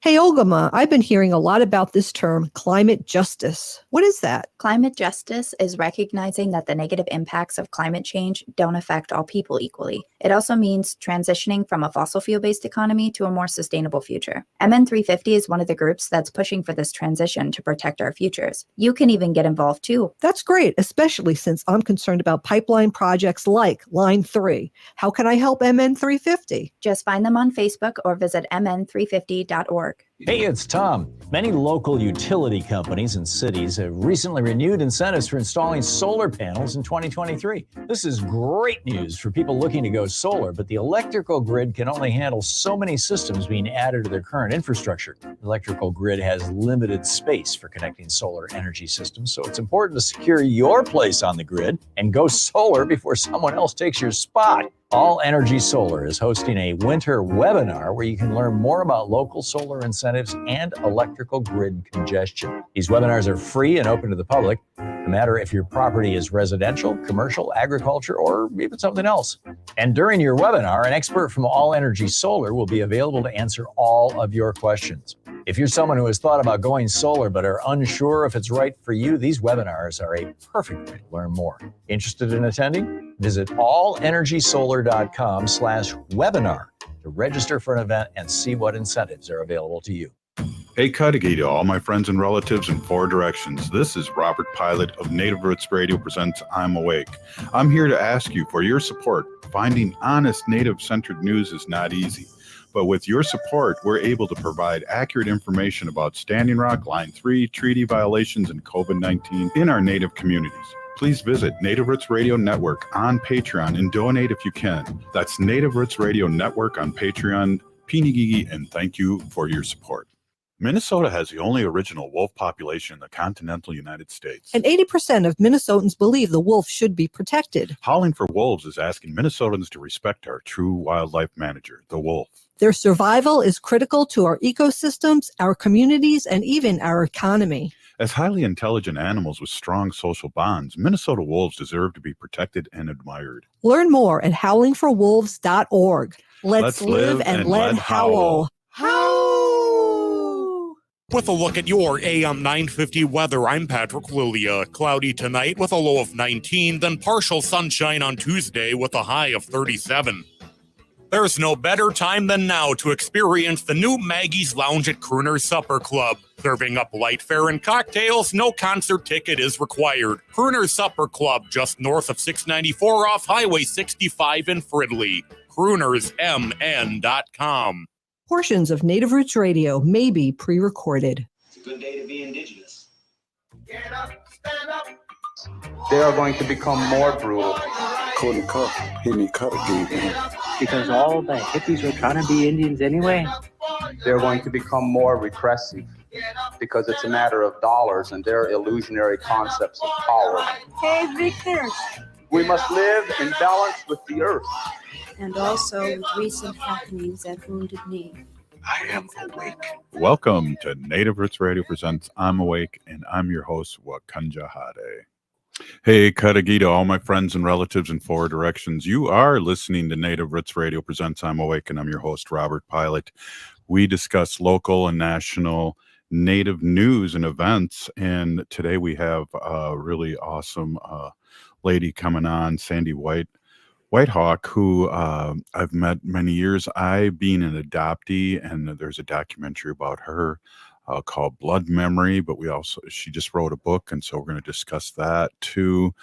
Hey, Olgama, I've been hearing a lot about this term, climate justice. What is that? Climate justice is recognizing that the negative impacts of climate change don't affect all people equally. It also means transitioning from a fossil fuel-based economy to a more sustainable future. MN350 is one of the groups that's pushing for this transition to protect our futures. You can even get involved too. That's great, especially since I'm concerned about pipeline projects like Line 3. How can I help MN350? Just find them on Facebook or visit mn350.org. Hey, it's Tom. Many local utility companies and cities have recently renewed incentives for installing solar panels in 2023. This is great news for people looking to go solar, but the electrical grid can only handle so many systems being added to their current infrastructure. The electrical grid has limited space for connecting solar energy systems, so it's important to secure your place on the grid and go solar before someone else takes your spot. All Energy Solar is hosting a winter webinar where you can learn more about local solar incentives and electrical grid congestion. These webinars are free and open to the public, no matter if your property is residential, commercial, agriculture, or even something else. And during your webinar, an expert from All Energy Solar will be available to answer all of your questions. If you're someone who has thought about going solar but are unsure if it's right for you, these webinars are a perfect way to learn more. Interested in attending? Visit allenergysolar.com/webinar to register for an event and see what incentives are available to you. Hey, Cudahy to all my friends and relatives in 4 directions. This is Robert Pilot of Native Roots Radio presents I'm Awake. I'm here to ask you for your support. Finding honest Native-centered news is not easy. But with your support, we're able to provide accurate information about Standing Rock, Line 3, treaty violations, and COVID-19 in our Native communities. Please visit Native Roots Radio Network on Patreon and donate if you can. That's Native Roots Radio Network on Patreon. Pinigigi, and thank you for your support. Minnesota has the only original wolf population in the continental United States. And 80% of Minnesotans believe the wolf should be protected. Howling for Wolves is asking Minnesotans to respect our true wildlife manager, the wolf. Their survival is critical to our ecosystems, our communities, and even our economy. As highly intelligent animals with strong social bonds, Minnesota wolves deserve to be protected and admired. Learn more at howlingforwolves.org. Let's live and let howl. Howl! With a look at your AM 950 weather, I'm Patrick Lilia. Cloudy tonight with a low of 19, then partial sunshine on Tuesday with a high of 37. There's no better time than now to experience the new Maggie's Lounge at Crooner's Supper Club. Serving up light fare and cocktails, no concert ticket is required. Crooner's Supper Club, just north of 694 off Highway 65 in Fridley. CroonersMN.com. Portions of Native Roots Radio may be pre-recorded. It's a good day to be indigenous. Get up, stand up. They are going to become more brutal. Couldn't cut, hit me cut again. Because all the hippies were trying to be Indians anyway. They're going to become more repressive because it's a matter of dollars and their illusionary concepts of power. Hey, Victor. We must live in balance with the earth. And also with recent happenings at Wounded Knee. I am awake. Welcome to Native Roots Radio presents I'm Awake, and I'm your host, Wakanja Hade. Hey, Cudahy to all my friends and relatives in 4 directions. You are listening to Native Roots Radio presents I'm Awake, and I'm your host, Robert Pilot. We discuss local and national Native news and events, and today we have a really awesome lady coming on, Sandy Whitehawk, who I've met many years. I being an adoptee, and there's a documentary about her called Blood Memory, but she just wrote a book, and so we're going to discuss that too.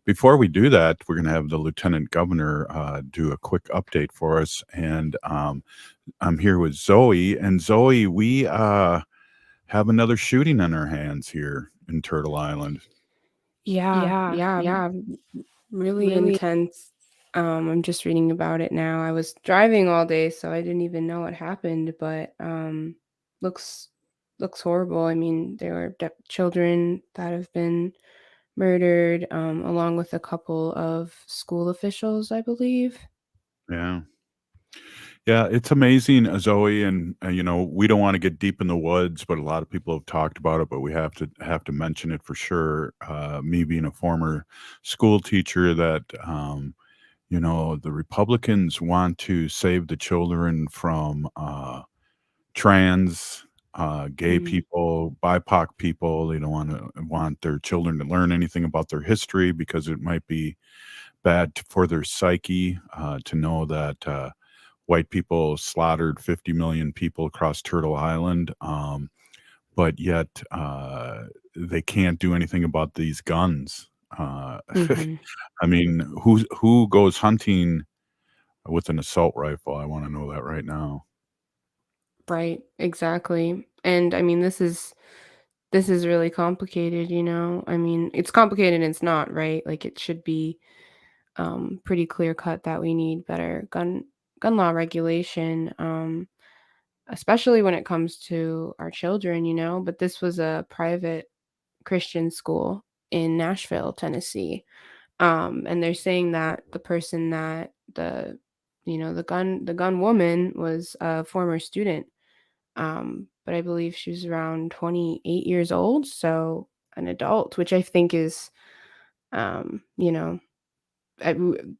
Before we do that, we're going to have the Lieutenant Governor do a quick update for us, and I'm here with Zoe, and Zoe, we have another shooting on our hands here in Turtle Island. Yeah. Really intense. I'm just reading about it now. I was driving all day, so I didn't even know what happened, but looks horrible. I mean, there are children that have been murdered, along with a couple of school officials, I believe. Yeah, it's amazing, Zoe, and we don't want to get deep in the woods, but a lot of people have talked about it, but we have to mention it for sure. Me being a former school teacher, that the Republicans want to save the children from trans, gay Mm. people, BIPOC people. They don't want their children to learn anything about their history because it might be bad for their psyche to know that white people slaughtered 50 million people across Turtle Island, but yet they can't do anything about these guns. Mhm. I mean, who goes hunting with an assault rifle? I want to know that right now. Right, exactly. And I mean, this is really complicated, you know? I mean, it's complicated and it's not, right? Like it should be pretty clear cut that we need better gun law regulation, especially when it comes to our children, you know? But this was a private Christian school in Nashville, Tennessee. And they're saying that the person that the gun woman was a former student. But I believe she was around 28 years old, so an adult, which I think is, you know,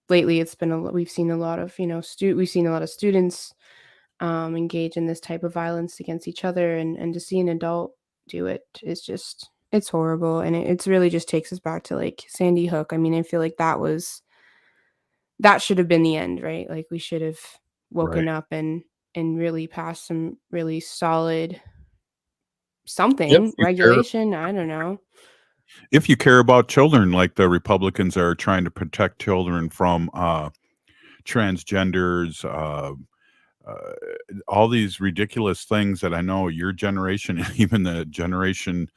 lately it's been we've seen a lot of, we've seen a lot of students engage in this type of violence against each other, and to see an adult do it is just it's horrible, and it's really just takes us back to like Sandy Hook. I mean, I feel like that should have been the end, right? Like we should have Right. woken up and really passed some really solid If something you care, regulation. I don't know. if you care about children, like the Republicans are trying to protect children from transgenders, uh, all these ridiculous things that I know your generation, even the generation,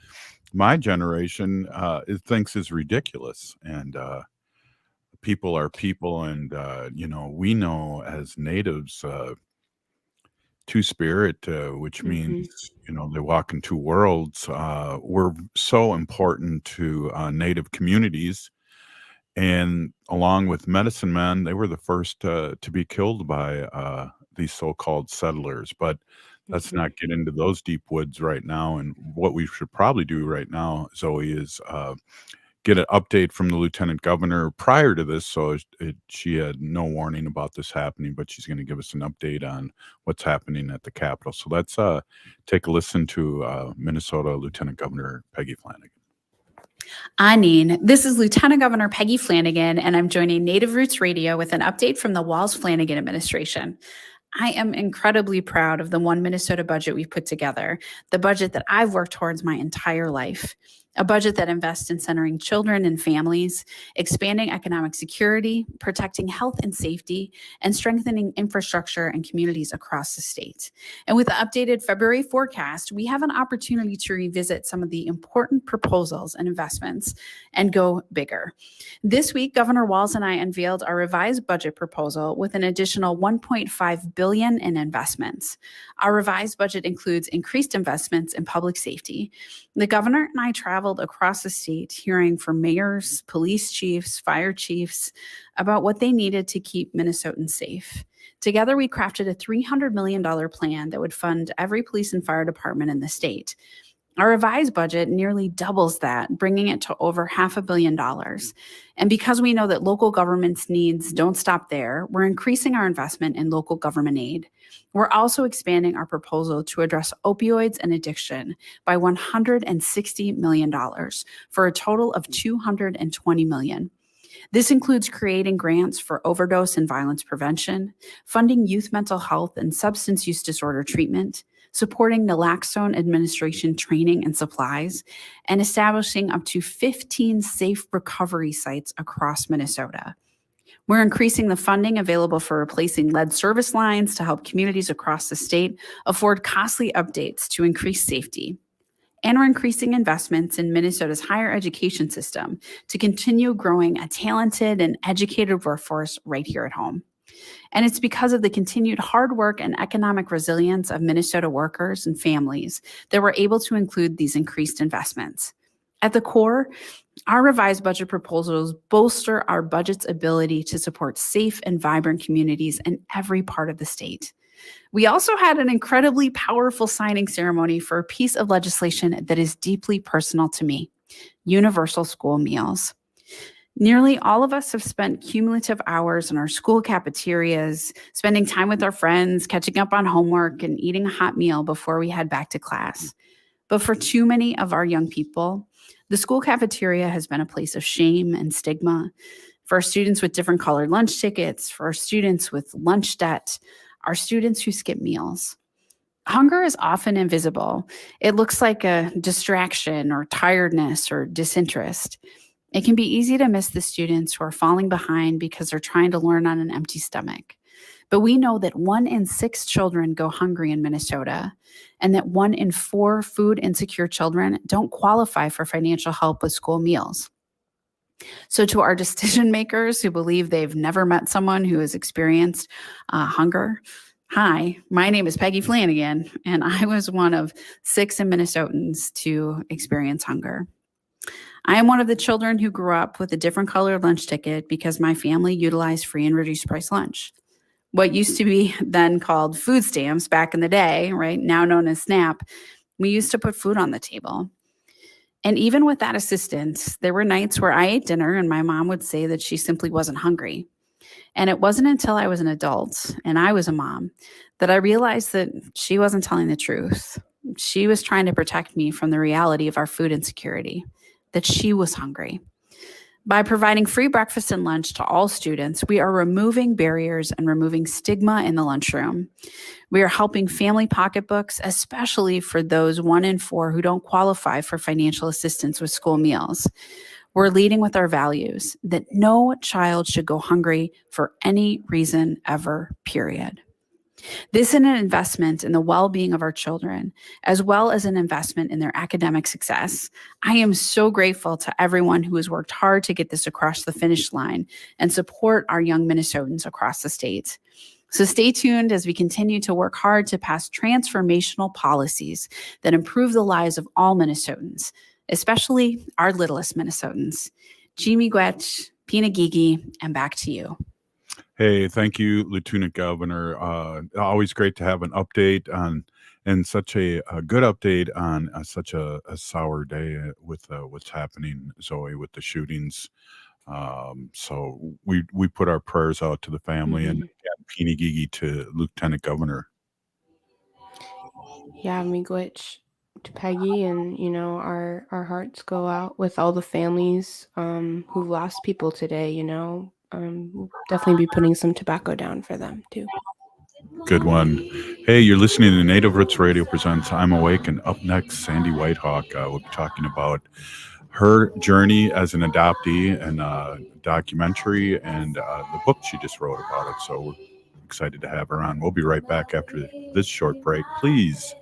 my generation, it thinks is ridiculous. And people are people, and we know as natives, two spirit, which means Mhm. they walk in two worlds. We're so important to native communities, and along with medicine men, they were the first to be killed by these so-called settlers. But let's Mhm. not get into those deep woods right now. And what we should probably do right now, Zoe, is get an update from the lieutenant governor prior to this. So she had no warning about this happening, but she's going to give us an update on what's happening at the Capitol. So let's take a listen to Minnesota Lieutenant Governor Peggy Flanagan. Anine, this is Lieutenant Governor Peggy Flanagan, and I'm joining Native Roots Radio with an update from the Walz-Flanagan administration. I am incredibly proud of the One Minnesota budget we've put together, the budget that I've worked towards my entire life. A budget that invests in centering children and families, expanding economic security, protecting health and safety, and strengthening infrastructure and communities across the state. And with the updated February forecast, we have an opportunity to revisit some of the important proposals and investments and go bigger. This week, Governor Walz and I unveiled our revised budget proposal with an additional $1.5 billion in investments. Our revised budget includes increased investments in public safety. The governor and I traveled across the state hearing from mayors, police chiefs, fire chiefs about what they needed to keep Minnesotans safe. Together, we crafted a $300 million plan that would fund every police and fire department in the state. Our revised budget nearly doubles that, bringing it to over $500 million. And because we know that local government's needs don't stop there, we're increasing our investment in local government aid. We're also expanding our proposal to address opioids and addiction by $160 million for a total of $220 million. This includes creating grants for overdose and violence prevention, funding youth mental health and substance use disorder treatment, supporting naloxone administration training and supplies, and establishing up to 15 safe recovery sites across Minnesota. We're increasing the funding available for replacing lead service lines to help communities across the state afford costly updates to increase safety. And we're increasing investments in Minnesota's higher education system to continue growing a talented and educated workforce right here at home. And it's because of the continued hard work and economic resilience of Minnesota workers and families that we're able to include these increased investments. At the core, our revised budget proposals bolster our budget's ability to support safe and vibrant communities in every part of the state. We also had an incredibly powerful signing ceremony for a piece of legislation that is deeply personal to me: universal school meals. Nearly all of us have spent cumulative hours in our school cafeterias, spending time with our friends, catching up on homework, and eating a hot meal before we head back to class. But for too many of our young people, the school cafeteria has been a place of shame and stigma. For our students with different colored lunch tickets, for our students with lunch debt, our students who skip meals. Hunger is often invisible. It looks like a distraction or tiredness or disinterest. It can be easy to miss the students who are falling behind because they're trying to learn on an empty stomach. But we know that 1 in 6 children go hungry in Minnesota, and that 1 in 4 food insecure children don't qualify for financial help with school meals. So to our decision makers who believe they've never met someone who has experienced hunger, hi, my name is Peggy Flanagan, and I was one of 6 Minnesotans to experience hunger. I am one of the children who grew up with a different colored lunch ticket because my family utilized free and reduced price lunch. What used to be then called food stamps back in the day, right, now known as SNAP, we used to put food on the table. And even with that assistance, there were nights where I ate dinner and my mom would say that she simply wasn't hungry. And it wasn't until I was an adult and I was a mom that I realized that she wasn't telling the truth. She was trying to protect me from the reality of our food insecurity, that she was hungry. By providing free breakfast and lunch to all students, we are removing barriers and removing stigma in the lunchroom. We are helping family pocketbooks, especially for those 1 in 4 who don't qualify for financial assistance with school meals. We're leading with our values that no child should go hungry for any reason ever, period. This is an investment in the well-being of our children, as well as an investment in their academic success. I am so grateful to everyone who has worked hard to get this across the finish line and support our young Minnesotans across the state. So stay tuned as we continue to work hard to pass transformational policies that improve the lives of all Minnesotans, especially our littlest Minnesotans. Jimmy Gwetch, Pina Gigi, and back to you. Hey, thank you, Lieutenant Governor. Always great to have an update on, and such a good update on such a sour day with what's happening, Zoe, with the shootings. So we put our prayers out to the family and Peeny Gigi to Lieutenant Governor. Yeah, Miigwech to Peggy, and our hearts go out with all the families who've lost people today. We'll definitely be putting some tobacco down for them too. Good one. Hey, you're listening to Native Roots Radio presents I'm Awake, and up next, Sandy Whitehawk. We'll be talking about her journey as an adoptee and a documentary and the book she just wrote about it. So we're excited to have her on. We'll be right back after this short break. Please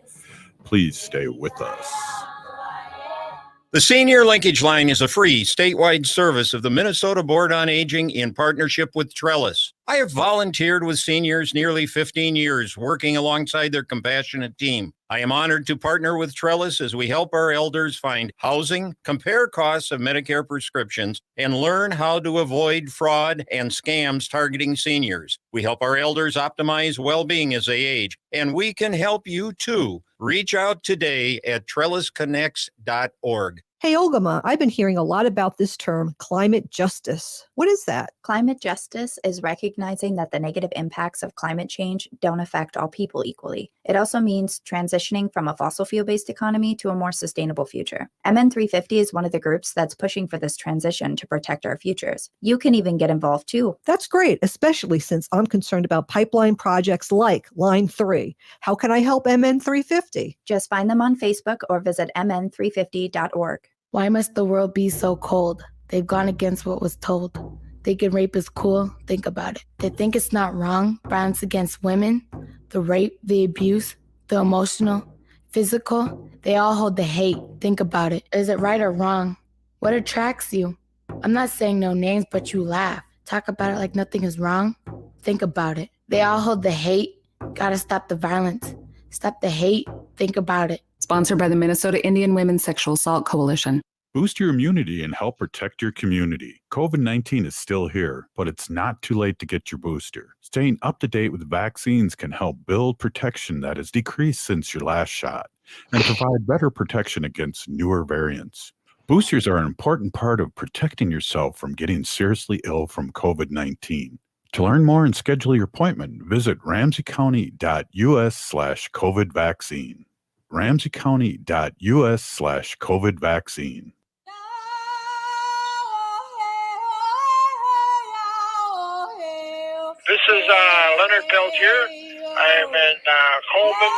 stay with us. The Senior Linkage Line is a free statewide service of the Minnesota Board on Aging in partnership with Trellis. I have volunteered with seniors nearly 15 years, working alongside their compassionate team. I am honored to partner with Trellis as we help our elders find housing, compare costs of Medicare prescriptions, and learn how to avoid fraud and scams targeting seniors. We help our elders optimize well-being as they age, and we can help you too. Reach out today at trellisconnects.org. Hey, Olgama, I've been hearing a lot about this term, climate justice. What is that? Climate justice is recognizing that the negative impacts of climate change don't affect all people equally. It also means transitioning from a fossil fuel-based economy to a more sustainable future. MN350 is one of the groups that's pushing for this transition to protect our futures. You can even get involved too. That's great, especially since I'm concerned about pipeline projects like Line 3. How can I help MN350? Just find them on Facebook or visit mn350.org. Why must the world be so cold? They've gone against what was told. Thinking rape is cool, think about it. They think it's not wrong, violence against women, the rape, the abuse, the emotional, physical. They all hold the hate, think about it. Is it right or wrong? What attracts you? I'm not saying no names, but you laugh. Talk about it like nothing is wrong. Think about it. They all hold the hate. Gotta stop the violence. Stop the hate, think about it. Sponsored by the Minnesota Indian Women's Sexual Assault Coalition. Boost your immunity and help protect your community. COVID-19 is still here, but it's not too late to get your booster. Staying up to date with vaccines can help build protection that has decreased since your last shot and provide better protection against newer variants. Boosters are an important part of protecting yourself from getting seriously ill from COVID-19. To learn more and schedule your appointment, visit ramseycounty.us/COVID vaccine. ramseycounty.us/COVID vaccine. This is Leonard Peltier. I'm in Coleman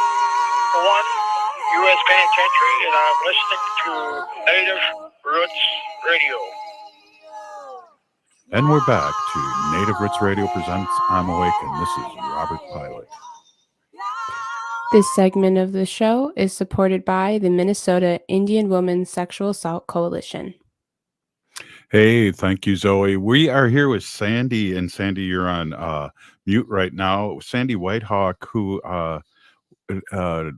1, U.S. Penitentiary, and I'm listening to Native Roots Radio. And we're back to Native Roots Radio presents I'm Awake, and this is Robert Pilot. This segment of the show is supported by the Minnesota Indian Women's Sexual Assault Coalition. Hey, thank you, Zoe. We are here with Sandy, and Sandy, you're on mute right now. Sandy Whitehawk, who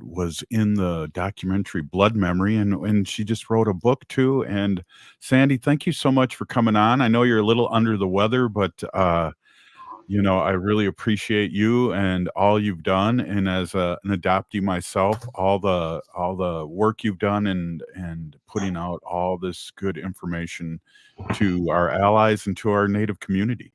was in the documentary Blood Memory, and she just wrote a book too. And Sandy, thank you so much for coming on. I know you're a little under the weather, but you know, I really appreciate you and all you've done. And as an adoptee myself, all the work you've done and putting out all this good information to our allies and to our Native community.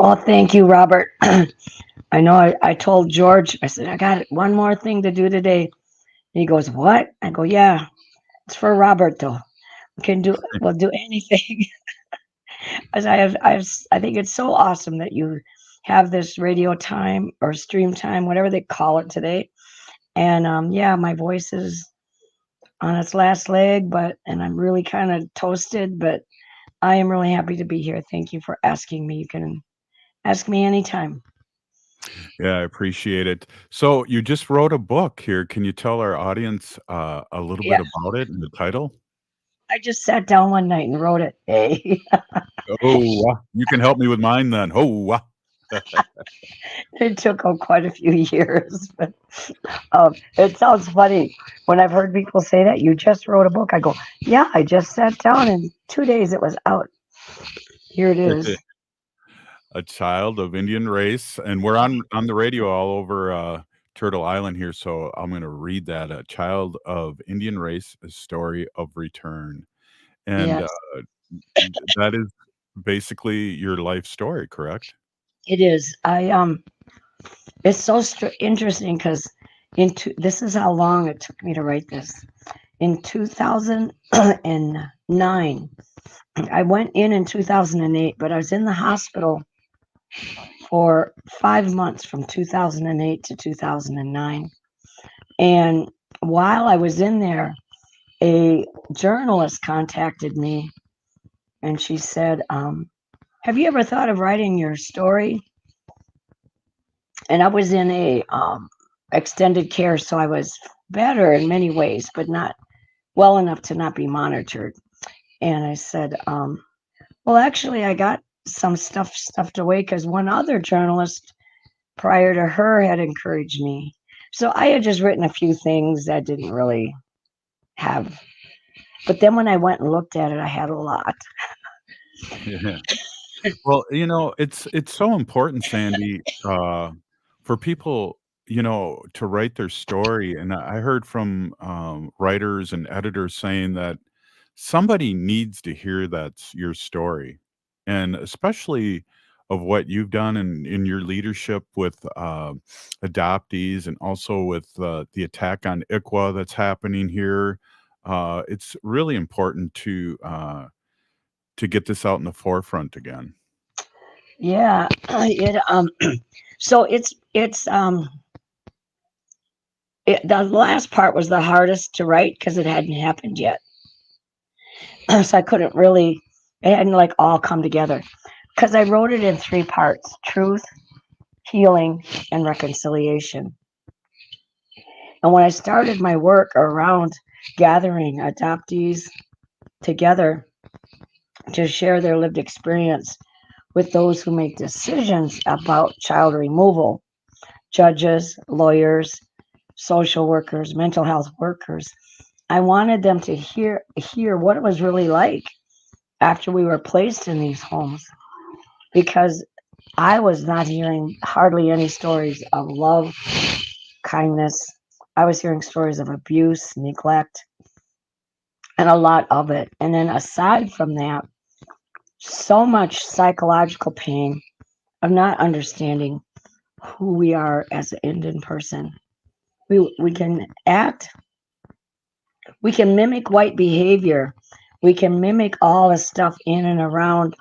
Oh, thank you, Robert. I know I told George, I said, I got one more thing to do today. And he goes, what? I go, yeah, it's for Robert though. We'll do anything. As I think it's so awesome that you have this radio time or stream time, whatever they call it today. And yeah, my voice is on its last leg, and I'm really kind of toasted, but I am really happy to be here. Thank you for asking me. You can ask me anytime. Yeah, I appreciate it. So you just wrote a book here. Can you tell our audience a little bit about it and the title? I just sat down one night and wrote it. Hey. Oh, you can help me with mine then. Oh, It took quite a few years, but it sounds funny when I've heard people say that. You just wrote a book. I go, yeah, I just sat down and 2 days it was out. Here it is. A child of Indian race, and we're on the radio all over Turtle Island here, so I'm going to read that. A child of Indian race, a story of return. And Yes. That is basically your life story, correct? It is. It's so interesting because this is how long it took me to write this. In 2009, I went in 2008, but I was in the hospital for 5 months from 2008 to 2009. And while I was in there, a journalist contacted me and she said, have you ever thought of writing your story? And I was in a extended care, so I was better in many ways, but not well enough to not be monitored. And I said, well, actually, I got some stuff stuffed away because one other journalist prior to her had encouraged me. So I had just written a few things that didn't really have. But then when I went and looked at it, I had a lot. Yeah. Well, you know, it's so important, Sandy, for people, you know, to write their story. And I heard from writers and editors saying that somebody needs to hear that's your story, and especially of what you've done in your leadership with adoptees, and also with the attack on ICWA that's happening here. It's really important to get this out in the forefront again. Yeah, so the last part was the hardest to write because it hadn't happened yet. So I couldn't really, it hadn't like all come together because I wrote it in 3 parts: truth, healing, and reconciliation. And when I started my work around gathering adoptees together to share their lived experience with those who make decisions about child removal, judges, lawyers, social workers, mental health workers, I wanted them to hear what it was really like after we were placed in these homes, because I was not hearing hardly any stories of love, kindness. I was hearing stories of abuse, neglect, and a lot of it. And then aside from that, so much psychological pain of not understanding who we are as an Indian person. We can act, we can mimic white behavior, we can mimic all the stuff in and around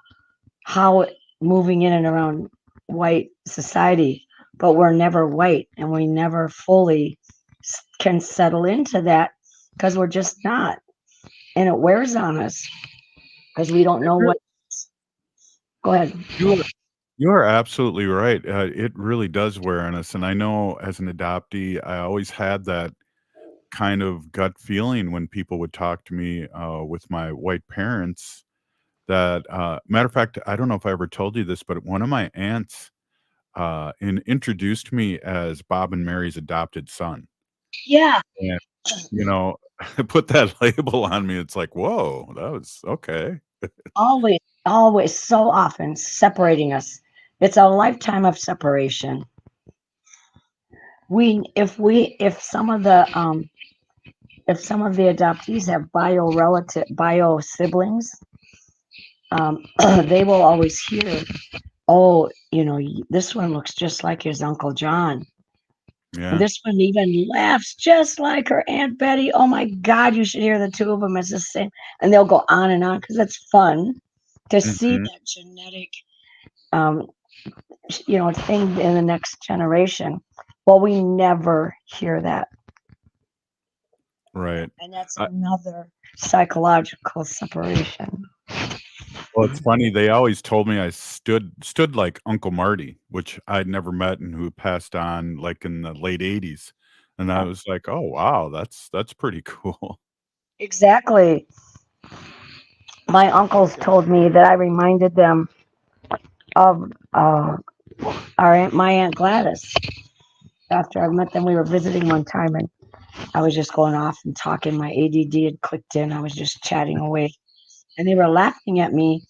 moving in and around white society, but we're never white, and we never fully can settle into that because we're just not, and it wears on us because we don't know what. Go ahead. You are absolutely right. It really does wear on us. And I know as an adoptee, I always had that kind of gut feeling when people would talk to me with my white parents that, matter of fact, I don't know if I ever told you this, but one of my aunts introduced me as Bob and Mary's adopted son. Yeah. And, you know, put that label on me. It's like, whoa, that was okay. Always, so often separating us. It's a lifetime of separation. If some of the adoptees have bio siblings, they will always hear, oh, this one looks just like his Uncle John. Yeah. And this one even laughs just like her Aunt Betty. Oh my God, you should hear the two of them. It's the same. And they'll go on and on because it's fun to see that genetic, thing in the next generation. Well, we never hear that. Right. And that's another psychological separation. Well, it's funny. They always told me I stood like Uncle Marty, which I'd never met and who passed on like in the late 80s. And I was like, oh wow, that's pretty cool. Exactly. My uncles told me that I reminded them of my Aunt Gladys. After I met them, we were visiting one time, and I was just going off and talking. My ADD had clicked in. I was just chatting away, and they were laughing at me.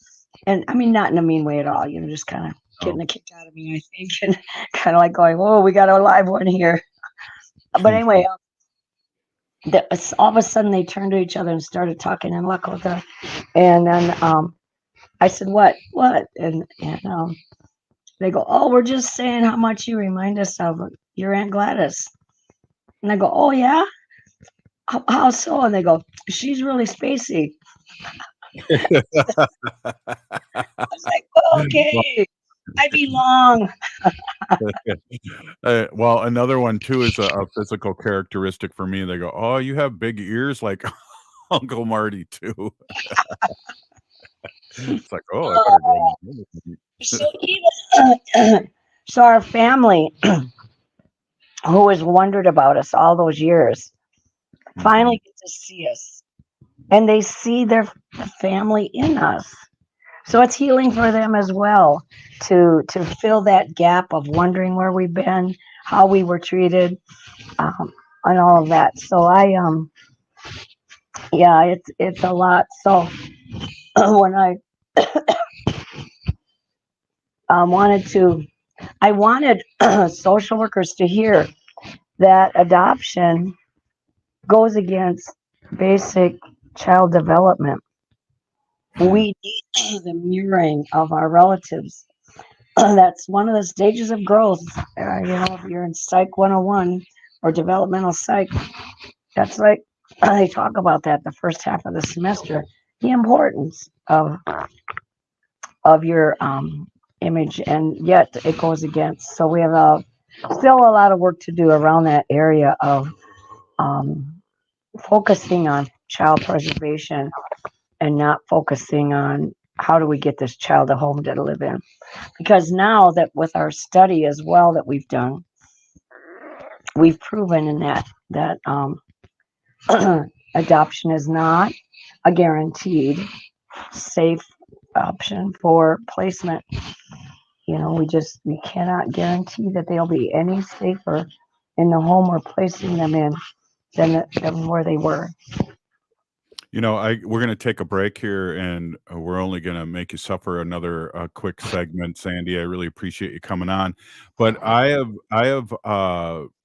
And I mean, not in a mean way at all, just kind of getting a kick out of me, I think, and kind of like going, "Whoa, we got a live one here." But anyway, all of a sudden they turned to each other and started talking in Lakota, and then I said, "What?" And they go, "Oh, we're just saying how much you remind us of your Aunt Gladys." And I go, "Oh yeah, how so?" And they go, "She's really spacey." I was like, "Okay, I belong." Well, another one too is a physical characteristic for me. They go, "Oh, you have big ears like Uncle Marty too." It's like, oh, I better go. So so our family, who has wondered about us all those years, finally get to see us, and they see their family in us. So it's healing for them as well to fill that gap of wondering where we've been, how we were treated, and all of that. So it's a lot. So when I I wanted social workers to hear that adoption goes against basic child development. We need the mirroring of our relatives. That's one of the stages of growth. If you're in Psych 101 or developmental psych, that's like they talk about that the first half of the semester. The importance of your image, and yet it goes against. So we have still a lot of work to do around that area of focusing on child preservation and not focusing on how do we get this child a home to live in. Because now that with our study as well that we've done, we've proven in that adoption is not a guaranteed safe option for placement. We cannot guarantee that they'll be any safer in the home we're placing them in than where they were. We're going to take a break here, and we're only going to make you suffer another quick segment, Sandy. I really appreciate you coming on. But I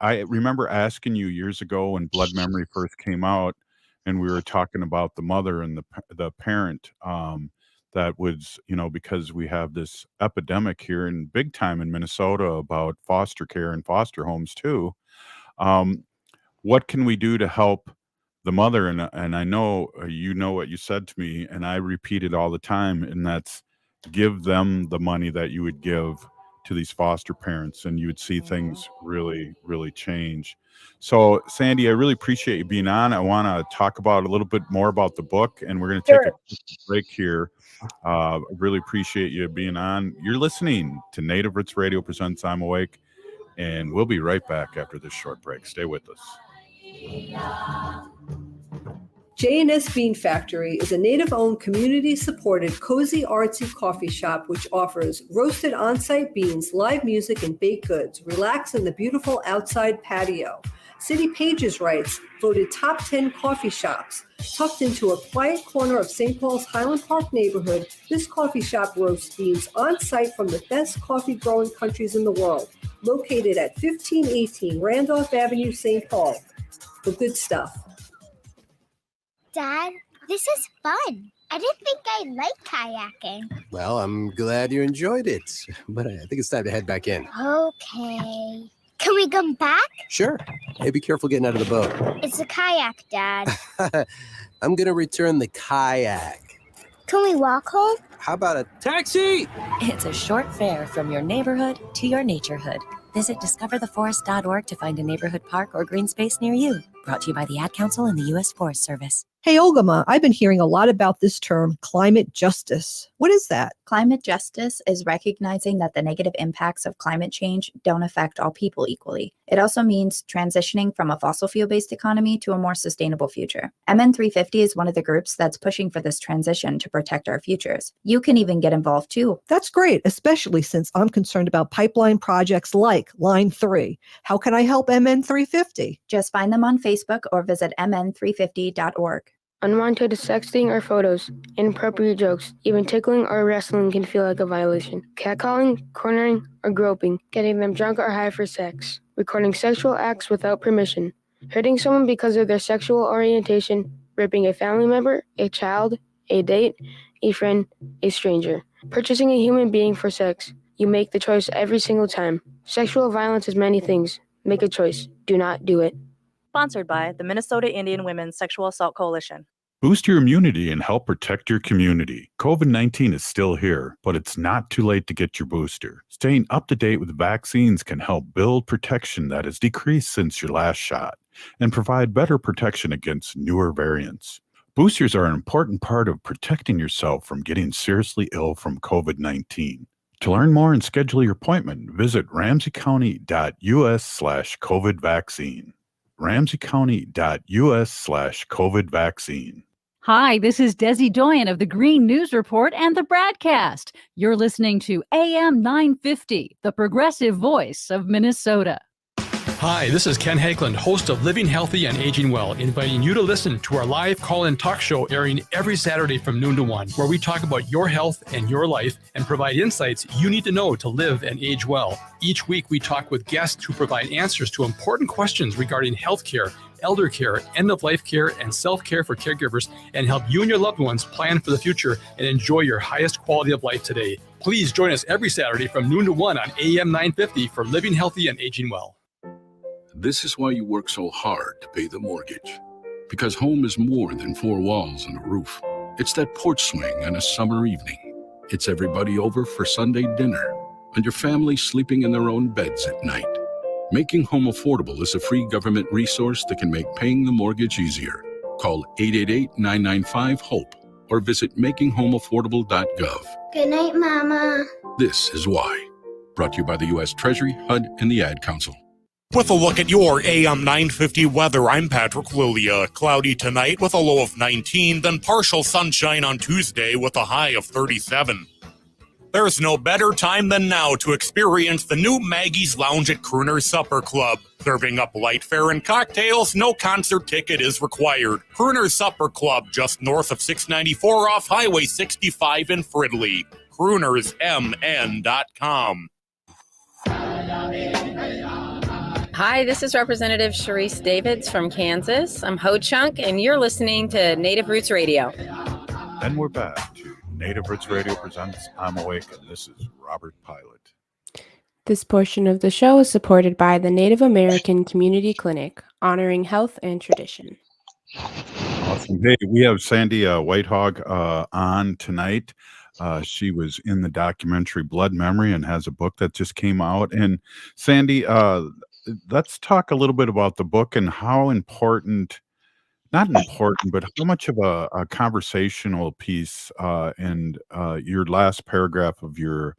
remember asking you years ago when Blood Memory first came out, and we were talking about the mother and the parent, that was, because we have this epidemic here in big time in Minnesota about foster care and foster homes too. What can we do to help the mother? And I know what you said to me, and I repeat it all the time, and that's give them the money that you would give to these foster parents, and you would see things really, really change. So, Sandy, I really appreciate you being on. I want to talk about a little bit more about the book, and we're going to take a break here. I really appreciate you being on. You're listening to Native Roots Radio presents I'm Awake, and we'll be right back after this short break. Stay with us. J&S Bean Factory is a Native-owned, community-supported, cozy, artsy coffee shop which offers roasted on-site beans, live music, and baked goods. Relax in the beautiful outside patio. City Pages writes, voted top 10 coffee shops. Tucked into a quiet corner of St. Paul's Highland Park neighborhood, this coffee shop roasts beans on-site from the best coffee-growing countries in the world. Located at 1518 Randolph Avenue, St. Paul. The good stuff. Dad, this is fun. I didn't think I'd like kayaking. Well, I'm glad you enjoyed it, but I think it's time to head back in. Okay. Can we come back? Sure. Hey, be careful getting out of the boat. It's a kayak, Dad. I'm going to return the kayak. Can we walk home? How about a taxi? It's a short fare from your neighborhood to your naturehood. Visit discovertheforest.org to find a neighborhood park or green space near you. Brought to you by the Ad Council and the U.S. Forest Service. Hey, Olgama, I've been hearing a lot about this term, climate justice. What is that? Climate justice is recognizing that the negative impacts of climate change don't affect all people equally. It also means transitioning from a fossil fuel-based economy to a more sustainable future. MN 350 is one of the groups that's pushing for this transition to protect our futures. You can even get involved too. That's great, especially since I'm concerned about pipeline projects like Line 3. How can I help MN 350? Just find them on Facebook or visit mn350.org. Unwanted sexting or photos, inappropriate jokes, even tickling or wrestling can feel like a violation. Catcalling, cornering, or groping, getting them drunk or high for sex, recording sexual acts without permission, hurting someone because of their sexual orientation, raping a family member, a child, a date, a friend, a stranger, purchasing a human being for sex. You make the choice every single time. Sexual violence is many things. Make a choice. Do not do it. Sponsored by the Minnesota Indian Women's Sexual Assault Coalition. Boost your immunity and help protect your community. COVID-19 is still here, but it's not too late to get your booster. Staying up to date with vaccines can help build protection that has decreased since your last shot and provide better protection against newer variants. Boosters are an important part of protecting yourself from getting seriously ill from COVID-19. To learn more and schedule your appointment, visit ramseycounty.us/COVID vaccine. ramseycounty.us/COVID vaccine. Hi, this is Desi Doyen of the Green News Report and the Bradcast. You're listening to AM 950, the progressive voice of Minnesota. Hi, this is Ken Hageland, host of Living Healthy and Aging Well, inviting you to listen to our live call-in talk show airing every Saturday from noon to 1, where we talk about your health and your life and provide insights you need to know to live and age well. Each week, we talk with guests who provide answers to important questions regarding healthcare, elder care, end-of-life care, and self-care for caregivers, and help you and your loved ones plan for the future and enjoy your highest quality of life today. Please join us every Saturday from noon to 1 on AM 950 for Living Healthy and Aging Well. This is why you work so hard to pay the mortgage. Because home is more than four walls and a roof. It's that porch swing on a summer evening. It's everybody over for Sunday dinner, and your family sleeping in their own beds at night. Making Home Affordable is a free government resource that can make paying the mortgage easier. Call 888-995-HOPE or visit makinghomeaffordable.gov. Good night, Mama. This is why. Brought to you by the U.S. Treasury, HUD, and the Ad Council. With a look at your AM 950 weather, I'm Patrick Lilia. Cloudy tonight with a low of 19, then partial sunshine on Tuesday with a high of 37. There's no better time than now to experience the new Maggie's Lounge at Crooner's Supper Club. Serving up light fare and cocktails, no concert ticket is required. Crooner's Supper Club, just north of 694 off Highway 65 in Fridley. CroonersMN.com. Hi, this is Representative Sharice Davids from Kansas. I'm Ho Chunk, and you're listening to Native Roots Radio. And we're back to Native Roots Radio presents I'm Awake, and this is Robert Pilot. This portion of the show is supported by the Native American Community Clinic, honoring health and tradition. Awesome. Hey, we have Sandy Whitehog on tonight. She was in the documentary Blood Memory and has a book that just came out. And Sandy, let's talk a little bit about the book and how important, not important, but how much of a conversational piece and your last paragraph of your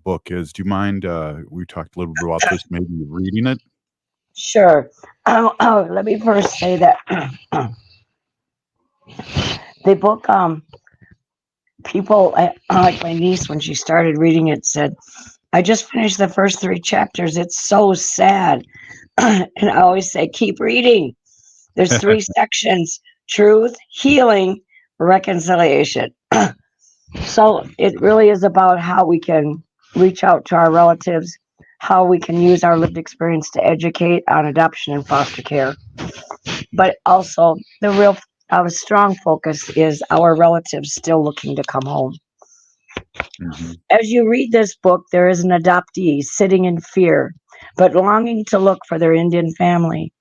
book is. Do you mind? We talked a little bit about this, maybe reading it. Sure. Let me first say that the book, people like my niece, when she started reading it, said, I just finished the first 3 chapters. It's so sad. And I always say, keep reading. There's 3 sections: truth, healing, reconciliation. So it really is about how we can reach out to our relatives, how we can use our lived experience to educate on adoption and foster care. But also the real strong focus is our relatives still looking to come home. Mm-hmm. As you read this book, there is an adoptee sitting in fear, but longing to look for their Indian family.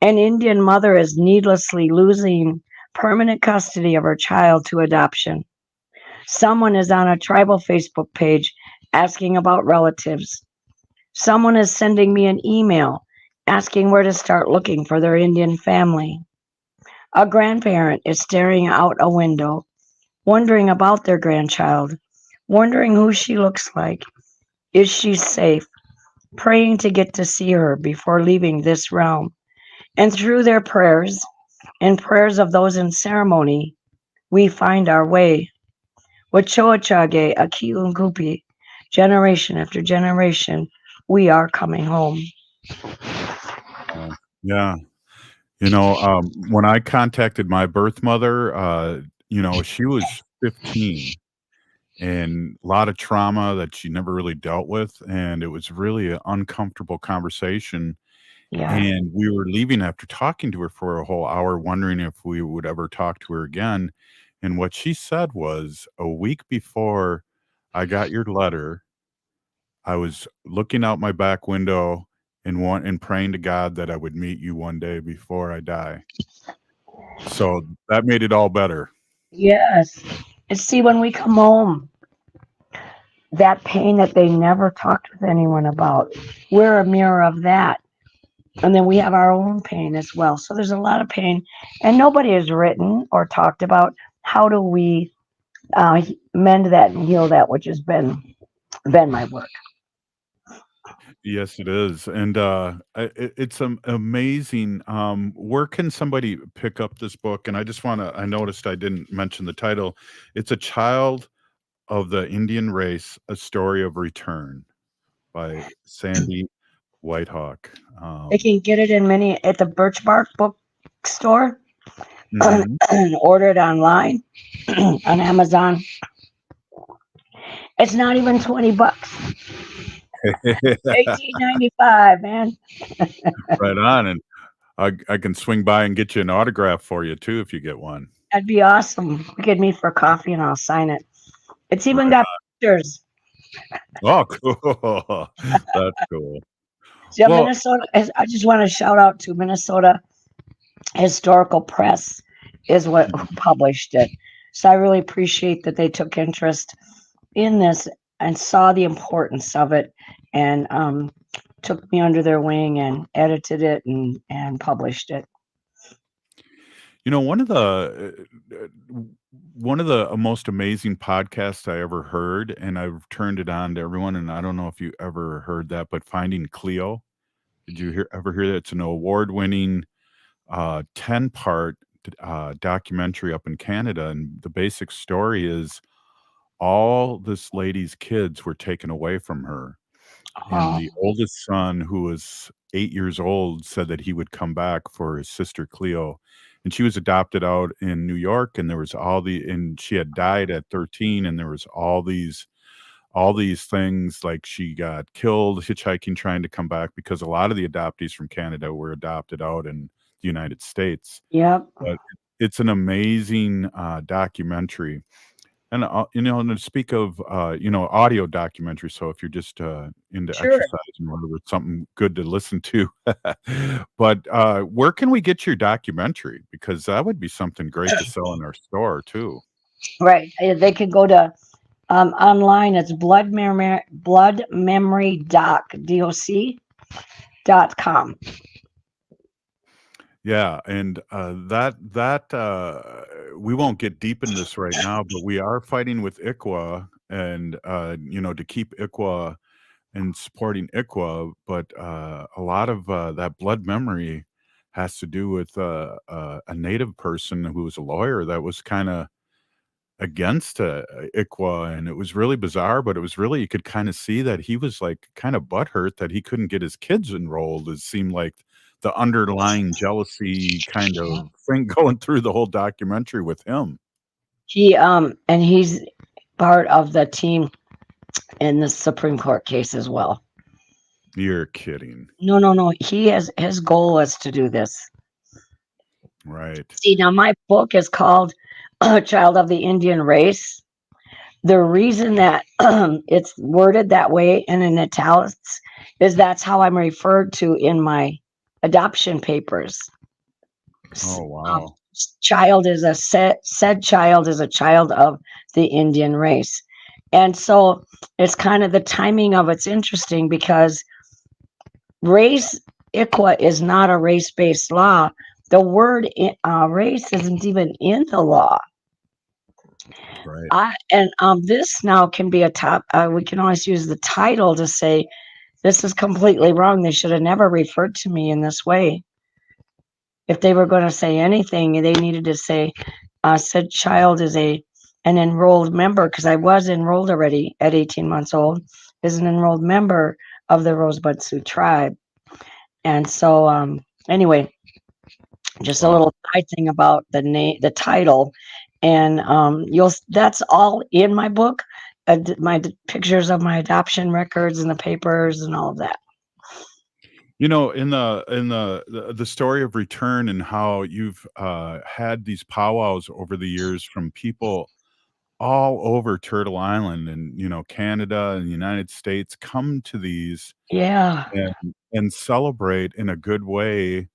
An Indian mother is needlessly losing permanent custody of her child to adoption. Someone is on a tribal Facebook page asking about relatives. Someone is sending me an email asking where to start looking for their Indian family. A grandparent is staring out a window, wondering about their grandchild, wondering who she looks like. Is she safe? Praying to get to see her before leaving this realm. And through their prayers and prayers of those in ceremony, we find our way. Wachoachage, Akilungupi, generation after generation, we are coming home. Yeah. When I contacted my birth mother, she was 15 and a lot of trauma that she never really dealt with. And it was really an uncomfortable conversation. Yeah. And we were leaving after talking to her for a whole hour, wondering if we would ever talk to her again. And what she said was, a week before I got your letter, I was looking out my back window and praying to God that I would meet you one day before I die. So that made it all better. Yes. And see, when we come home, that pain that they never talked with anyone about, we're a mirror of that. And then we have our own pain as well. So there's a lot of pain, and nobody has written or talked about how do we mend that and heal that, which has been my work. Yes, it is. And it's amazing. Where can somebody pick up this book? And I noticed I didn't mention the title. It's A Child of the Indian Race, A Story of Return by Sandy Whitehawk. They can get it at the Birch Bark bookstore, Mhm. order it online on Amazon. It's not even $20. $18.95, man. Right on. And I can swing by and get you an autograph for you too if you get one. That'd be awesome. We could meet for coffee and I'll sign it. It's even got pictures. Oh, cool. That's cool. Yeah, Well, Minnesota. I just want to shout out to Minnesota Historical Press is what published it. So I really appreciate that they took interest in this and saw the importance of it and took me under their wing and edited it and published it. one of the most amazing podcasts I ever heard, and I've turned it on to everyone, and I don't know if you ever heard that, but Finding Cleo. Did you ever hear that? It's an award-winning 10-part documentary up in Canada, and the basic story is all this lady's kids were taken away from her. And the oldest son, who was 8 years old, said that he would come back for his sister Cleo. And she was adopted out in New York, and and she had died at 13, and there was all these all these things, like she got killed hitchhiking trying to come back, because a lot of the adoptees from Canada were adopted out in the United States. Yep. But it's an amazing documentary. And to speak of audio documentary, so if you're just into Sure. exercising or whatever, it's something good to listen to. But where can we get your documentary? Because that would be something great to sell in our store too. Right. They could go to online. It's bloodmemorydoc.com. Yeah, and we won't get deep in this right now, but we are fighting with ICWA, and to keep ICWA and supporting ICWA, but a lot of that blood memory has to do with a Native person who was a lawyer that was kind of against ICWA, and it was really bizarre. But it was really, you could kind of see that he was like kind of butthurt that he couldn't get his kids enrolled. It seemed like the underlying jealousy kind of thing going through the whole documentary with him. And he's part of the team in the Supreme Court case as well. You're kidding. No. His goal is to do this. Right. See, now my book is called Child of the Indian Race. The reason that it's worded that way and in italics is that's how I'm referred to in my adoption papers. Oh, wow. Child is said child is a child of the Indian race. And so it's kind of the timing of it's interesting because race, ICWA, is not a race-based law. The word race isn't even in the law. Right. This now can be a top. We can always use the title to say this is completely wrong. They should have never referred to me in this way. If they were going to say anything, they needed to say said child is an enrolled member, because I was enrolled already at 18 months old, is an enrolled member of the Rosebud Sioux tribe. And so anyway, just a little side thing about the title. And that's all in my book, my pictures of my adoption records and the papers and all of that. In the story of return, and how you've had these powwows over the years from people all over Turtle Island and Canada and the United States, come to these Yeah. and celebrate in a good way,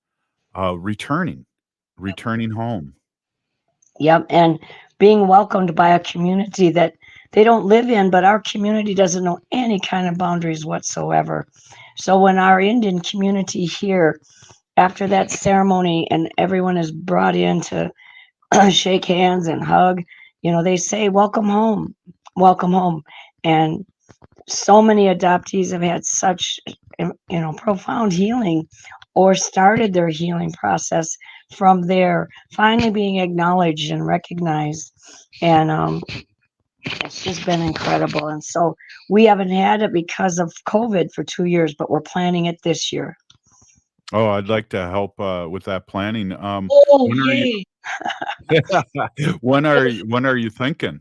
returning home. Yep. And being welcomed by a community that they don't live in, but our community doesn't know any kind of boundaries whatsoever. So when our Indian community here, after that ceremony, and everyone is brought in to shake hands and hug, they say, welcome home, welcome home. And so many adoptees have had such, profound healing, or started their healing process from there, finally being acknowledged and recognized. And it's just been incredible. And so we haven't had it because of COVID for 2 years, but we're planning it this year. Oh, I'd like to help with that planning. Oh, yay. When are you thinking?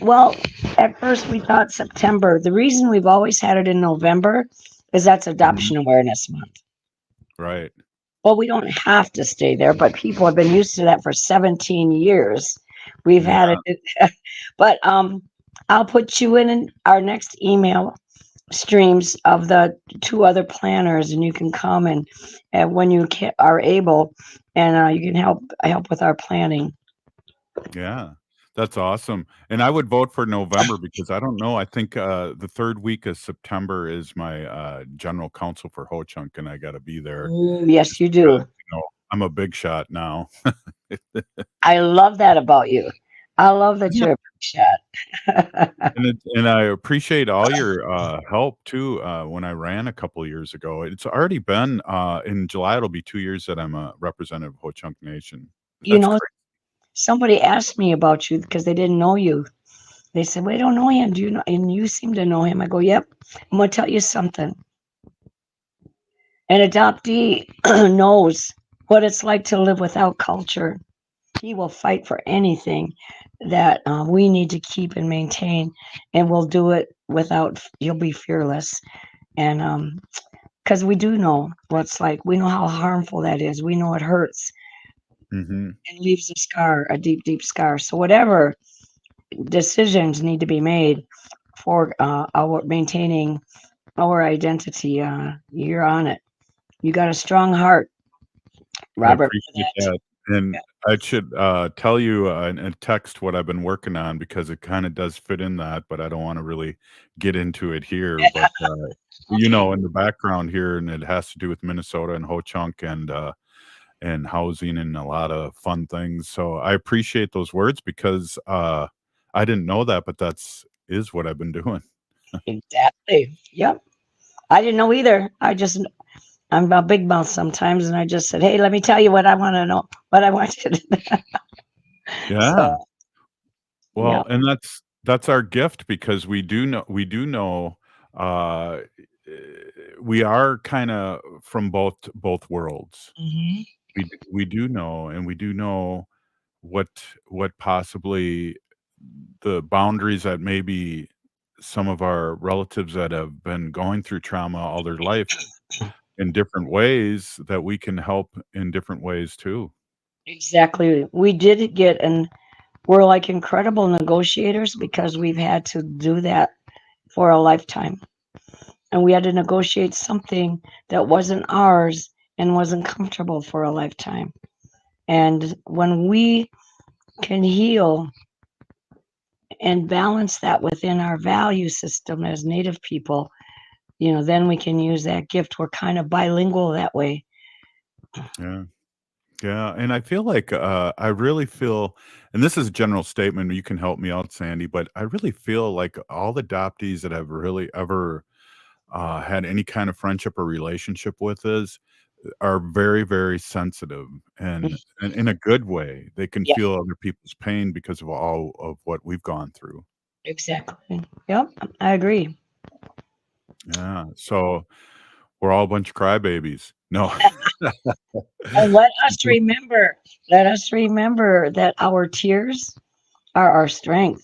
Well, at first we thought September. The reason we've always had it in November is that's Adoption Awareness Month. Right. Well, we don't have to stay there, but people have been used to that for 17 years. We've had it, but I'll put you in our next email streams of the 2 other planners, and you can come and when you are able, and you can help with our planning. Yeah, that's awesome. And I would vote for November, because I don't know. I think the 3rd week of September is my general counsel for Ho Chunk, and I got to be there. Ooh, yes, you do. I'm a big shot now. I love that about you. I love that you're a big shot. And I appreciate all your help too. When I ran a couple of years ago, it's already been in July. It'll be 2 years that I'm a representative of Ho Chunk Nation. Somebody asked me about you because they didn't know you. They said, "We don't know him. Do you know?" And you seem to know him. I go, "Yep." I'm gonna tell you something. An adoptee knows what it's like to live without culture. He will fight for anything that we need to keep and maintain, and we'll do it without. You'll be fearless, and because we do know what's like. We know how harmful that is. We know it hurts Mm-hmm. and leaves a scar, a deep, deep scar. So whatever decisions need to be made for our maintaining our identity, you're on it. You got a strong heart, I Robert, for appreciate that. that. And I should tell you and text what I've been working on because it kind of does fit in that, but I don't want to really get into it here. But you know, in the background here, and it has to do with Minnesota and Ho Chunk and housing and a lot of fun things. So I appreciate those words because I didn't know that, but is what I've been doing. Exactly. Yep. I didn't know either. I'm a big mouth sometimes, and I just said, "Hey, let me tell you what I want to know. What I want you to." Yeah. So, yeah, Well, and that's our gift because we do know uh we are kind of from both worlds. hmm We do know, and we do know what possibly the boundaries that maybe some of our relatives that have been going through trauma all their life in different ways that we can help in different ways too. exactly. We did get, and we're like incredible negotiators because we've had to do that for a lifetime, and we had to negotiate something that wasn't ours and wasn't comfortable for a lifetime. And when we can heal and balance that within our value system as Native people, then we can use that gift. We're kind of bilingual that way. Yeah. Yeah, and I feel like, I really feel and this is a general statement, you can help me out, Sandy, but I really feel like all the adoptees that I've really ever, had any kind of friendship or relationship with are very, very sensitive and in a good way. They can Yeah, feel other people's pain because of all of what we've gone through. exactly. Yep, I agree. Yeah, so we're all a bunch of crybabies. No. And let us remember that our tears are our strength,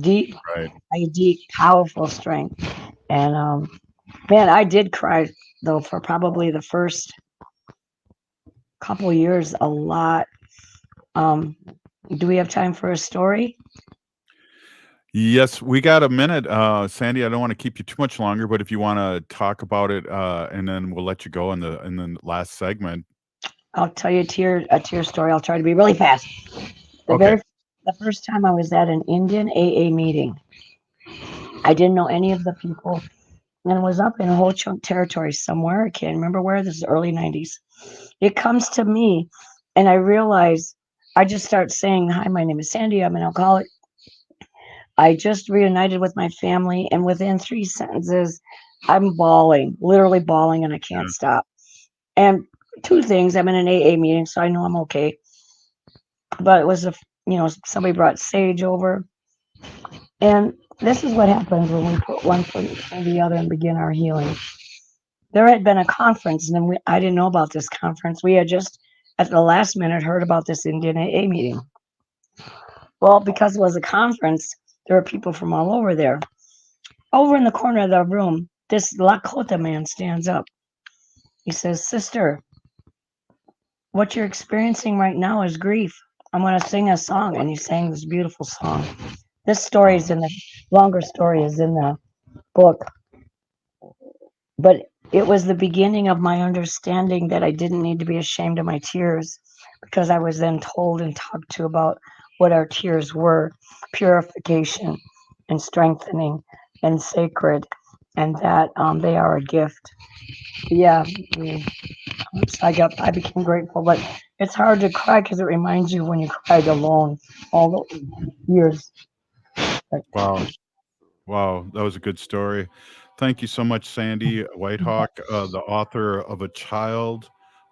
deep, Right. a deep, powerful strength. And man, I did cry though for probably the first couple years a lot. Um, do we have time for a story? Yes, we got a minute, Sandy. I don't want to keep you too much longer, but if you want to talk about it, and then we'll let you go in the last segment. I'll tell you a tear story. I'll try to be really fast. The Okay. very the first time I was at an Indian AA meeting, I didn't know any of the people, and was up in a whole chunk territory somewhere. I can't remember where. This is early '90s. It comes to me, and I realize I just start saying, "Hi, my name is Sandy. I'm an alcoholic. I just reunited with my family," and within 3 sentences, I'm bawling, literally bawling, and I can't Yeah. stop. And two things: I'm in an AA meeting, so I know I'm okay. But it was somebody brought sage over, and this is what happens when we put one foot in front of the other and begin our healing. There had been a conference, and then I didn't know about this conference. We had just at the last minute heard about this Indian AA meeting. Well, because it was a conference, there were people from all over there. Over in the corner of the room, this Lakota man stands up. He says, "Sister, what you're experiencing right now is grief. I'm going to sing a song." And he sang this beautiful song. This story is in the longer story is in the book, but it was the beginning of my understanding that I didn't need to be ashamed of my tears, because I was then told and talked to about what our tears were: purification and strengthening and sacred, and that they are a gift. Yeah, so I became grateful, but it's hard to cry because it reminds you when you cried alone all the years. But Wow. Wow, that was a good story. Thank you so much, Sandy Whitehawk, the author of A Child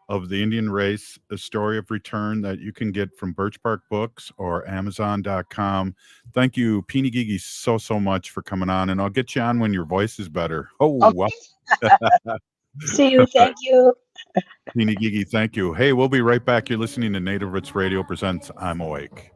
of the Indian Race, A Story of Return, that you can get from Birch Bark Books or Amazon.com. Thank you, Peeny Gigi, so much for coming on, and I'll get you on when your voice is better. Oh, wow. see you. Thank you. Peeny Gigi, thank you. Hey, we'll be right back. You're listening to Native Roots Radio presents I'm Awake.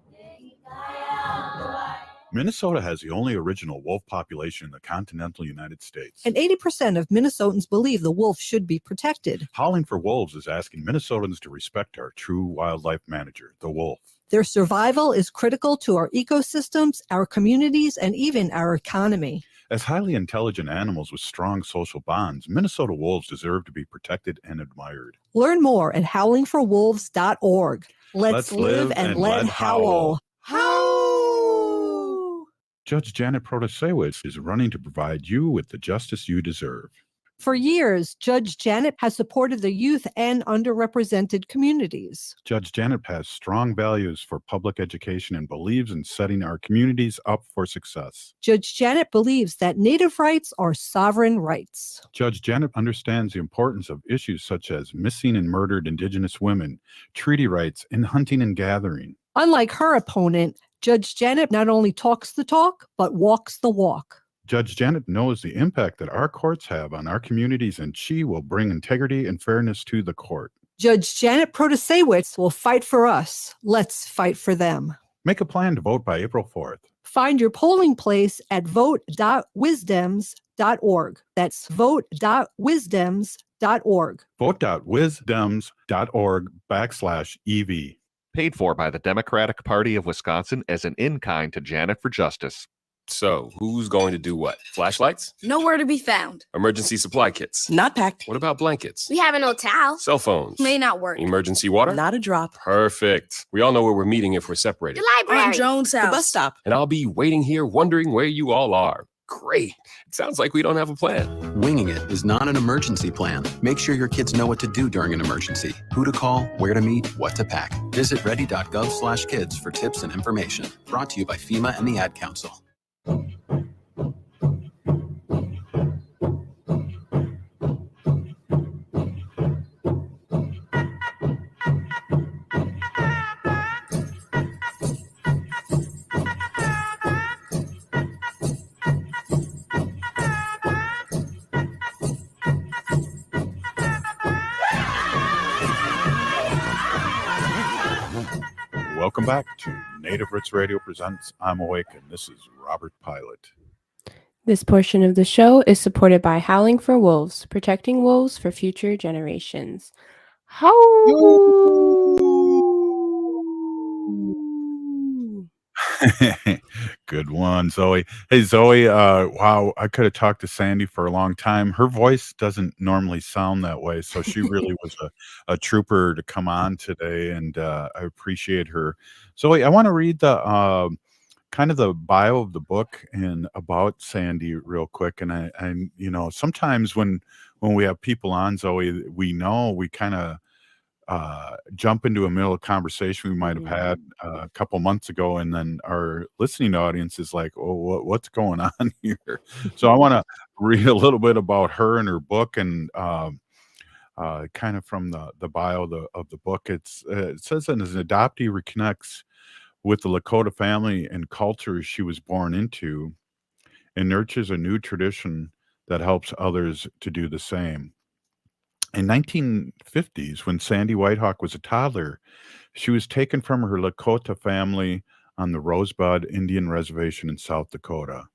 Minnesota has the only original wolf population in the continental United States. And 80% of Minnesotans believe the wolf should be protected. Howling for Wolves is asking Minnesotans to respect our true wildlife manager, the wolf. Their survival is critical to our ecosystems, our communities, and even our economy. As highly intelligent animals with strong social bonds, Minnesota wolves deserve to be protected and admired. Learn more at howlingforwolves.org. Let's live and let howl. Howl! Judge Janet Protasewicz is running to provide you with the justice you deserve. For years, Judge Janet has supported the youth and underrepresented communities. Judge Janet has strong values for public education and believes in setting our communities up for success. Judge Janet believes that Native rights are sovereign rights. Judge Janet understands the importance of issues such as missing and murdered Indigenous women, treaty rights, and hunting and gathering. Unlike her opponent, Judge Janet not only talks the talk, but walks the walk. Judge Janet knows the impact that our courts have on our communities, and she will bring integrity and fairness to the court. Judge Janet Protasewicz will fight for us. Let's fight for them. Make a plan to vote by April 4th. Find your polling place at vote.wisdems.org. That's vote.wisdems.org. Vote.wisdems.org/EV. Paid for by the Democratic Party of Wisconsin as an in-kind to Janet for Justice. So, who's going to do what? Flashlights? Nowhere to be found. Emergency supply kits? Not packed. What about blankets? We have an old towel. Cell phones? May not work. Emergency water? Not a drop. Perfect. We all know where we're meeting if we're separated. The library. On Jones' house. The bus stop. And I'll be waiting here wondering where you all are. Great. It sounds like we don't have a plan. Winging it is not an emergency plan. Make sure your kids know what to do during an emergency, who to call, where to meet, what to pack. Visit ready.gov/kids for tips and information. Brought to you by FEMA and the Ad Council. Welcome back to Native Roots Radio Presents I'm Awake, and this is Robert Pilot. This portion of the show is supported by Howling for Wolves, protecting wolves for future generations. Good one, Zoe. Hey, Zoe, wow, I could have talked to Sandy for a long time. Her voice doesn't normally sound that way, so she really was a trooper to come on today, and I appreciate her. Zoe, I want to read the kind of the bio of the book and about Sandy real quick. And I you know, sometimes when we have people on, Zoe, we kind of jump into a middle of conversation we might have had a couple months ago, and then our listening audience is like, oh, what's going on here? So I want to read a little bit about her and her book, and kind of from the bio of the book. It says that as an adoptee reconnects with the Lakota family and culture she was born into, and nurtures a new tradition that helps others to do the same. In 1950s, when Sandy Whitehawk was a toddler, she was taken from her Lakota family on the Rosebud Indian Reservation in South Dakota.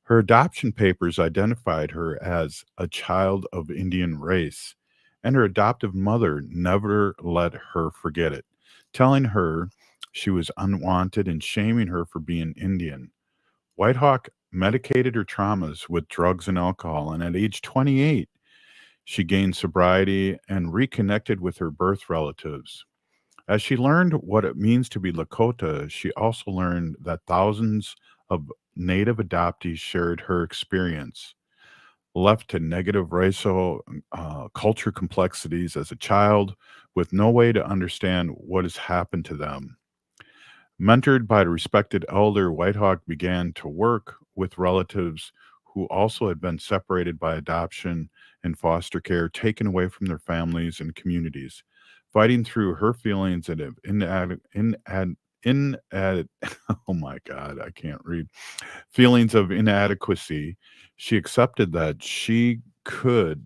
Her adoption papers identified her as a child of Indian race, and her adoptive mother never let her forget it, telling her she was unwanted and shaming her for being Indian. Whitehawk medicated her traumas with drugs and alcohol, and at age 28, she gained sobriety and reconnected with her birth relatives. As she learned what it means to be Lakota, she also learned that thousands of Native adoptees shared her experience. Left to negative racial culture complexities as a child with no way to understand what has happened to them. Mentored by a respected elder, Whitehawk began to work with relatives who also had been separated by adoption and foster care, taken away from their families and communities. Fighting through her feelings of oh my God, I can't read. Feelings of inadequacy, she accepted that she could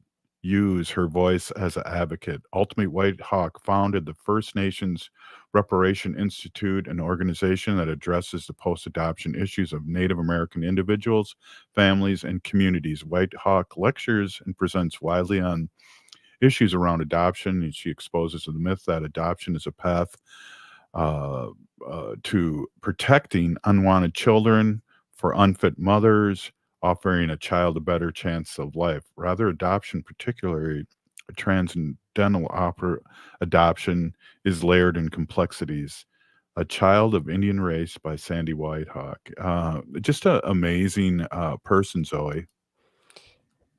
use her voice as an advocate. Ultimate White Hawk founded the First Nations Repatriation Institute, an organization that addresses the post-adoption issues of Native American individuals, families, and communities. White Hawk lectures and presents widely on issues around adoption, and she exposes the myth that adoption is a path to protecting unwanted children for unfit mothers, offering a child a better chance of life. Rather, adoption, particularly transcendental adoption, is layered in complexities. A Child of Indian Race by Sandy Whitehawk. Just an amazing person, Zoe.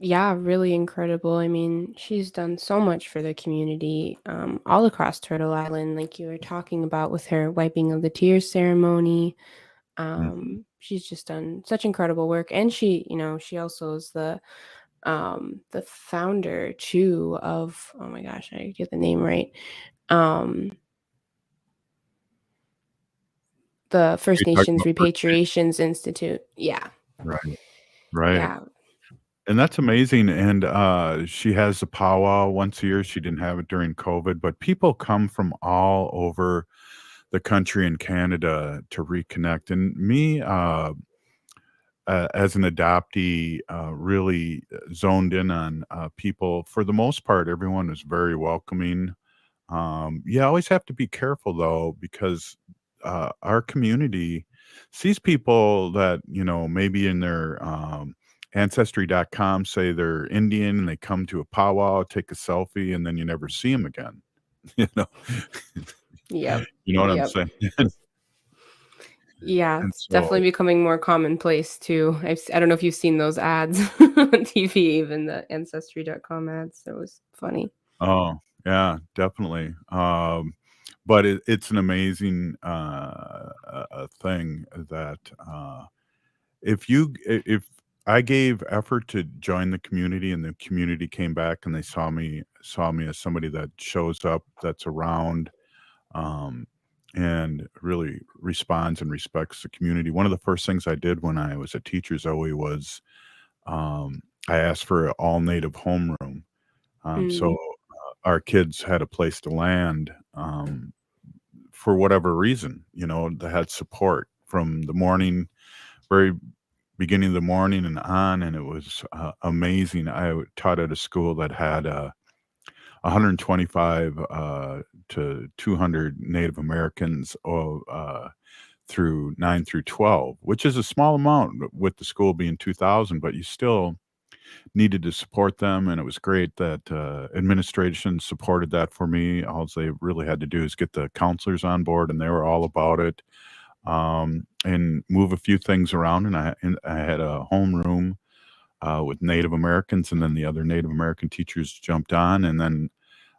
Yeah, really incredible. I mean, she's done so much for the community all across Turtle Island, like you were talking about with her wiping of the tears ceremony. She's just done such incredible work, and she also is the founder too of, oh my gosh, I get the name right. The First You're talking Nations about First Nations. Repatriations Institute. Yeah. Right. Right. Yeah. And that's amazing. And she has a powwow once a year. She didn't have it during COVID, but people come from all over the country and Canada to reconnect. And me, as an adoptee, really zoned in on people. For the most part, everyone was very welcoming. You always have to be careful though, because our community sees people that, maybe in their ancestry.com say they're Indian and they come to a powwow, take a selfie, and then you never see them again. You know, Yep. you know what I'm Yep. saying? Yeah, And it's definitely so, becoming more commonplace too. I don't know if you've seen those ads on TV, even the ancestry.com ads. That was funny. oh yeah, definitely. But it's an amazing thing that if I gave effort to join the community and the community came back and they saw me as somebody that shows up, that's around, um, and really responds and respects the community. One of the first things I did when I was a teacher, Zoe, was I asked for an all native homeroom. So our kids had a place to land for whatever reason, they had support from the morning, very beginning of the morning and on, and it was amazing. Taught at a school that had 125 to 200 Native Americans through 9 through 12, which is a small amount with the school being 2,000, but you still needed to support them. And it was great that administration supported that for me. All they really had to do is get the counselors on board, and they were all about it. And move a few things around. And I had a homeroom with Native Americans, and then the other Native American teachers jumped on. And then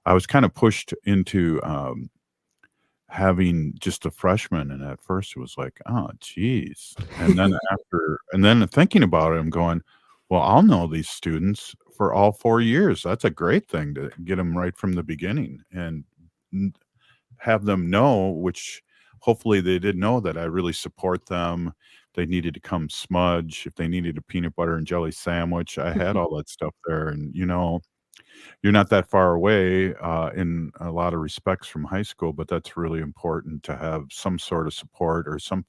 I was kind of pushed into having just a freshman. And at first it was like, oh, geez. And then thinking about it, I'm going, well, I'll know these students for all 4 years. That's a great thing to get them right from the beginning and have them know, which hopefully they did know, that I really support them. They needed to come smudge. If they needed a peanut butter and jelly sandwich, I had all that stuff there. And, you're not that far away in a lot of respects from high school, but that's really important to have some sort of support or some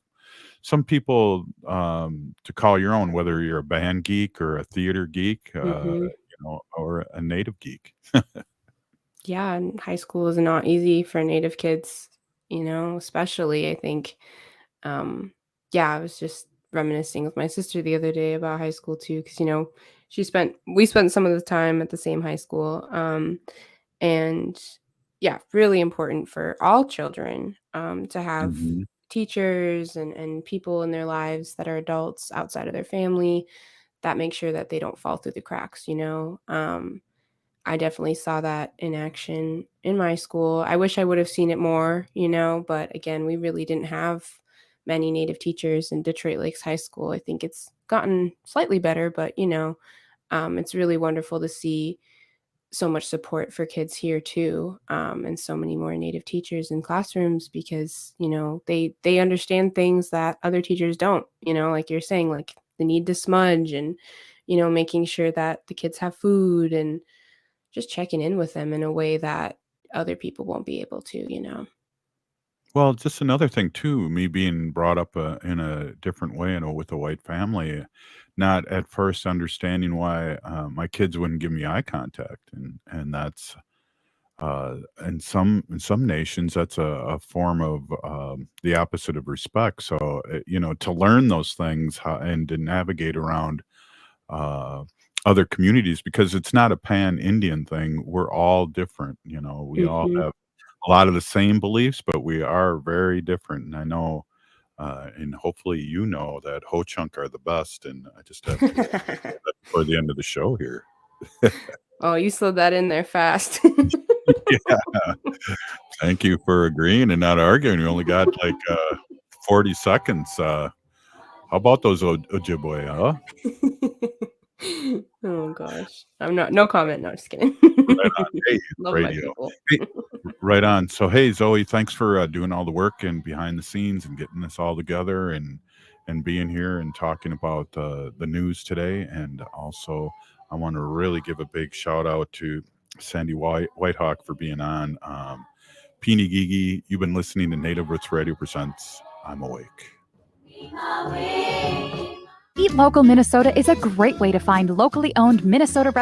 people to call your own, whether you're a band geek or a theater geek, or a native geek. Yeah, and high school is not easy for Native kids, especially I think. Yeah, I was just reminiscing with my sister the other day about high school too, because we spent some of the time at the same high school. And yeah, really important for all children to have Mhm. teachers and people in their lives that are adults outside of their family that make sure that they don't fall through the cracks. I definitely saw that in action in my school. I wish I would have seen it more, but again, we really didn't have many Native teachers in Detroit Lakes High School. I think it's gotten slightly better, but it's really wonderful to see so much support for kids here too, and so many more Native teachers in classrooms because they understand things that other teachers don't. Like you're saying, like the need to smudge and making sure that the kids have food and just checking in with them in a way that other people won't be able to, Well, just another thing too, me being brought up in a different way, with a white family, not at first understanding why my kids wouldn't give me eye contact, and that's in some nations that's a form of the opposite of respect. So to learn those things and to navigate around uh, other communities, because it's not a pan Indian thing. We're all different. We all Mhm. have a lot of the same beliefs, but we are very different. And I know, and hopefully that Ho Chunk are the best. And I just have to say that before the end of the show here. Oh, you slid that in there fast. Yeah. Thank you for agreeing and not arguing. We only got like 40 seconds. How about those Ojibwe, huh? Oh gosh. No comment. No, just kidding. Right on. Hey, Love my radio. people. Hey, right on. So, hey, Zoe, thanks for doing all the work and behind the scenes and getting this all together and being here and talking about the news today. And also, I want to really give a big shout out to Sandy Whitehawk for being on. Peony Gigi, you've been listening to Native Roots Radio Presents I'm Awake. Eat Local Minnesota is a great way to find locally owned Minnesota restaurants